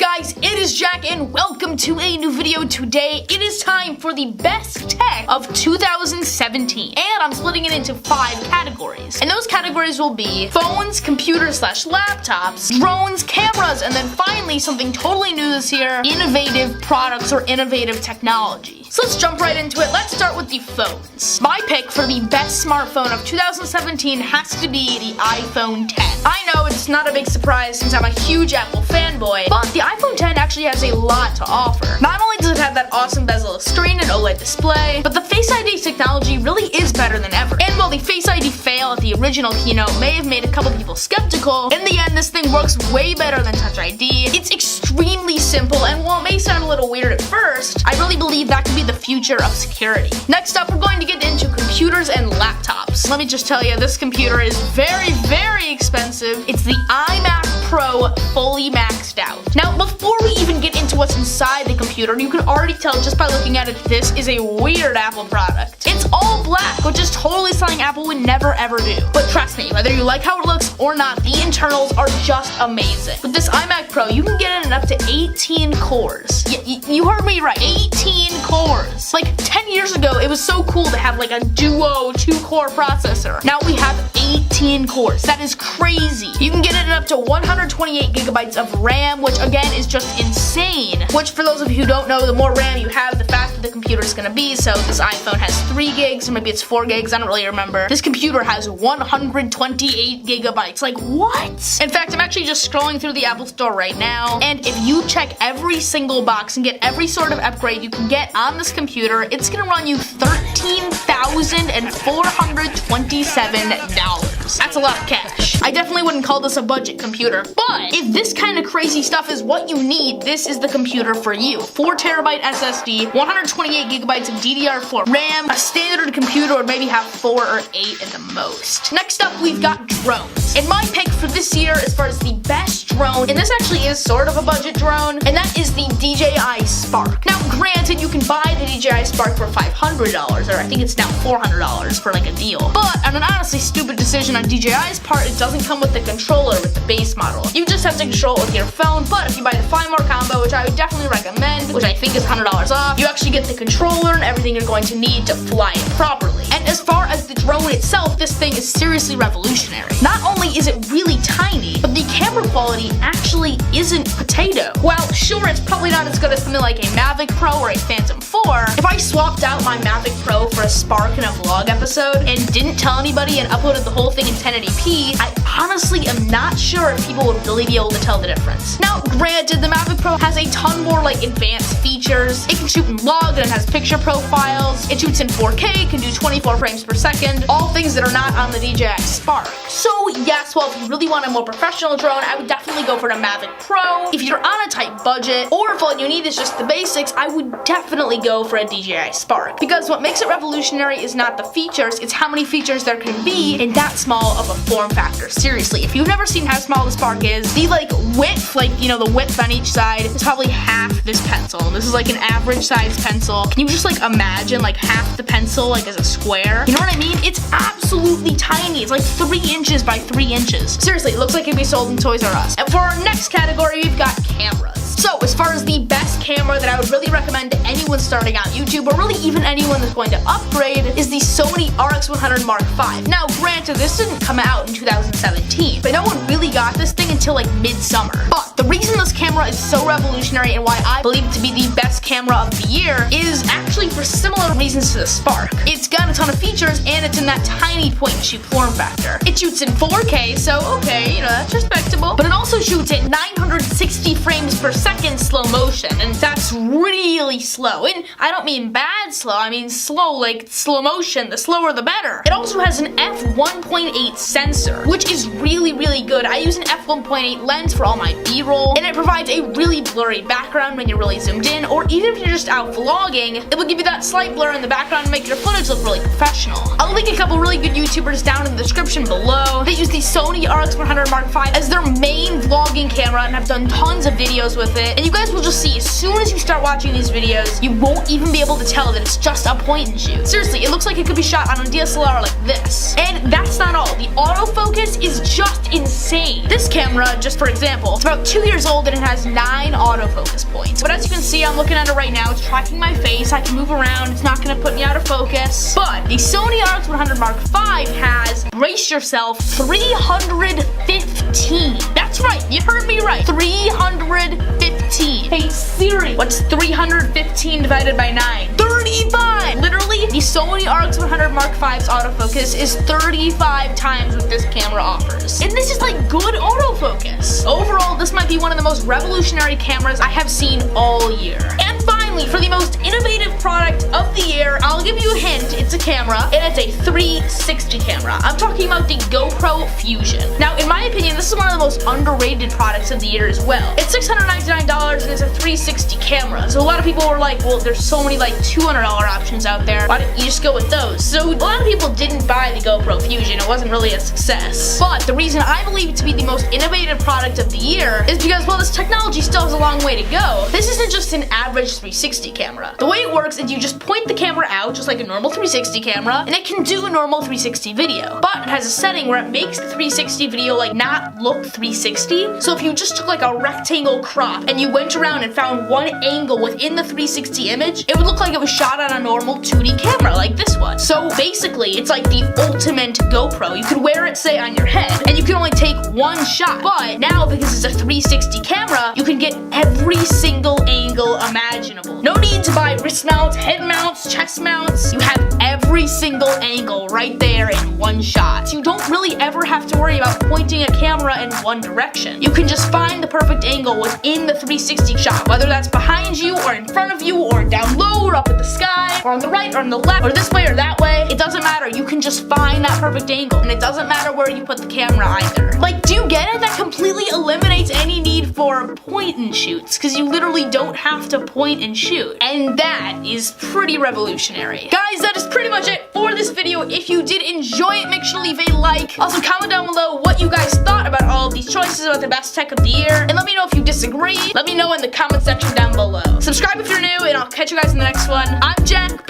guys, it is Jack and welcome to a new video. Today it is time for the best tech of 2017 and I'm splitting it into 5 categories. And those categories will be phones, computers / laptops, drones, cameras, and then finally something totally new this year, innovative products or innovative technology. So let's jump right into it. Let's start with the phones. My pick for the best smartphone of 2017 has to be the iPhone 10. I know it's not a big surprise since I'm a huge Apple fanboy, but the iPhone 10 actually has a lot to offer. Not only does it have that awesome bezel screen and OLED display, but the Face ID technology really is better than ever. And while the Face ID fail at the original keynote may have made a couple people skeptical, in the end this thing works way better than Touch ID. It's extremely simple, and while it may sound a little weird at first, I really believe that could be the future of security. Next up, we're going to get into computers and laptops. Let me just tell you, this computer is very, very expensive. It's the iMac Pro fully maxed out. Now, before we even get into what's inside the computer, you can already tell just by looking at it this is a weird Apple product. It's all black, which is totally something Apple would never ever do. But trust me, whether you like how it looks or not, the internals are just amazing. With this iMac Pro, you can get it in up to 18 cores. You heard me right, 18 cores. Like 10 years ago, it was so cool to have like a duo 2-core processor. Now we have 18 cores. That is crazy. You can get it in up to 128 gigabytes of RAM, which again is just insane. Which for those of you who don't know, the more RAM you have, the faster the computer is going to be. So this iPhone has 3 gigs, or maybe it's 4 gigs, I don't really remember. This computer has 128 gigabytes. Like what? In fact, I'm actually just scrolling through the Apple Store right now, and if you check every single box and get every sort of upgrade you can get on this computer, it's going to run you $13,427. That's a lot of cash. I definitely wouldn't call this a budget computer, but if this kind of crazy stuff is what you need, this is the computer for you. 4TB SSD, 128 gigabytes of DDR4 RAM. A standard computer would maybe have 4 or 8 at the most. Next up, we've got drones. And my pick for this year as far as the best drone, and this actually is sort of a budget drone, and that is the DJI Spark. Now, granted, you can buy the DJI Spark for $500, or I think it's now $400 for like a deal. But on an honestly stupid decision on DJI's part, it doesn't come with the controller with the base model. You just have to control it with your phone, but if you buy the Find More combo, which I would definitely recommend, which I think is $100 off, you actually get the controller and everything you're going to need to fly it properly. And as far as the drone itself, this thing is seriously revolutionary. Not only is it really tiny, but the camera quality actually isn't potato. Well, sure, it's probably not as good as something like a Mavic Pro or a Phantom 4. If I swapped out my Mavic Pro for a Spark in a vlog episode and didn't tell anybody and uploaded the whole thing in 1080p, I honestly am not sure if people would really be able to tell the difference. Now, granted, the Mavic Pro has a ton more like advanced features. It can shoot in log and it has picture profiles. It shoots in 4K, can do 24 frames per second, all things that are not on the DJI Spark. So yes, well, if you really want a more professional drone, I would definitely go for the Mavic Pro. If you're on a tight budget, or if all you need is just the basics, I would definitely go for a DJI Spark. Because what makes it revolutionary is not the features, it's how many features there can be in that small of a form factor. Seriously, if you've never seen how small the Spark is, the like width, the width on each side is probably half this pencil. This is like an average size pencil. Can you just like imagine like half the pencil like as a square? You know what I mean? It's absolutely tiny. It's like 3 inches by 3 inches. Seriously, it looks like it'd be sold in Toys R Us. And for our next category, we've got cameras. So as far as the best camera that I would really recommend to anyone starting out YouTube, or really even anyone that's going to upgrade, is the Sony RX100 Mark V. Now granted, this didn't come out in 2017, but no one really got this thing until like midsummer. But the reason this camera is so revolutionary and why I believe it to be the best camera of the year is actually for similar reasons to the Spark. It's got a ton of features and it's in that tiny point-and-shoot form factor. It shoots in 4K, so okay, you know, that's respectable, but it also shoots at 960 frames per second slow motion, and that's really slow. And I don't mean bad slow, I mean slow like slow motion, the slower the better. It also has an f1.8 sensor, which is really, really good. I use an f1.8 lens for all my B-roll, and it provides a really blurry background when you're really zoomed in, or even if you're just out vlogging, it will give you that slight blur in the background and make your footage look really professional. I'll link a couple really good YouTubers down in the description below. They use the Sony RX100 Mark V as their main vlogging camera and have done tons of videos with it, and you guys will just see as soon as you start watching these videos, you won't even be able to tell that it's just a point and shoot. Seriously, it looks like it could be shot on a DSLR like this. And that's not all. The autofocus is just insane. This camera, just for example, it's about 2 years old and it has 9 autofocus points. But as you can see, I'm looking at it right now. It's tracking my face. I can move around. It's not gonna put me out of focus. But the Sony RX100 Mark V has, brace yourself, 315. That's right, you heard me right. 315. Hey Siri, what's 315 divided by 9? 35! Literally, the Sony RX100 Mark V's autofocus is 35 times what this camera offers. And this is like good autofocus. Overall, this might be one of the most revolutionary cameras I have seen all year. And finally, for the most innovative product of the year, I'll give you a hint. It's a camera, and it's a 360 camera. I'm talking about the GoPro Fusion. Now, in my opinion, this is one of the most underrated products of the year as well. It's $699 and it's a 360 camera. So a lot of people were like, well, there's so many like $200 options out there. Why don't you just go with those? So a lot of people didn't buy the GoPro Fusion. It wasn't really a success. But the reason I believe it to be the most innovative product of the year is because, well, this technology still has a long way to go. This isn't just an average 360 camera. The way it works is you just point the camera out, just like a normal 360 camera, and it can do a normal 360 video. But it has a setting where it makes the 360 video like not look 360. So if you just took like a rectangle crop and you went around and found one angle within the 360 image, it would look like it was shot on a normal 2D camera like this one. So basically, it's like the ultimate GoPro. You could wear it, say, on your head, and you can only take one shot. But now, because it's a 360 camera, you can get every single angle imaginable. No need to buy wrist mounts, head mounts, chest mounts. You have every single angle right there in one shot. So you don't really ever have to worry about pointing a camera in one direction. You can just find the perfect angle within the 360 shot, whether that's behind you or in front of you or down low or up at the sky or on the right or on the left or this way or that way. It doesn't matter. You can just find that perfect angle, and it doesn't matter where you put the camera either. Like, do you get it? That completely eliminates any need for point and shoots, because you literally don't have to point and shoot. And that is pretty revolutionary. Guys, that is pretty much it for this video. If you did enjoy it, make sure to leave a like. Also, comment down below what you guys thought about all of these choices about the best tech of the year. And let me know if you disagree. Let me know in the comment section down below. Subscribe if you're new, and I'll catch you guys in the next one. I'm Jack.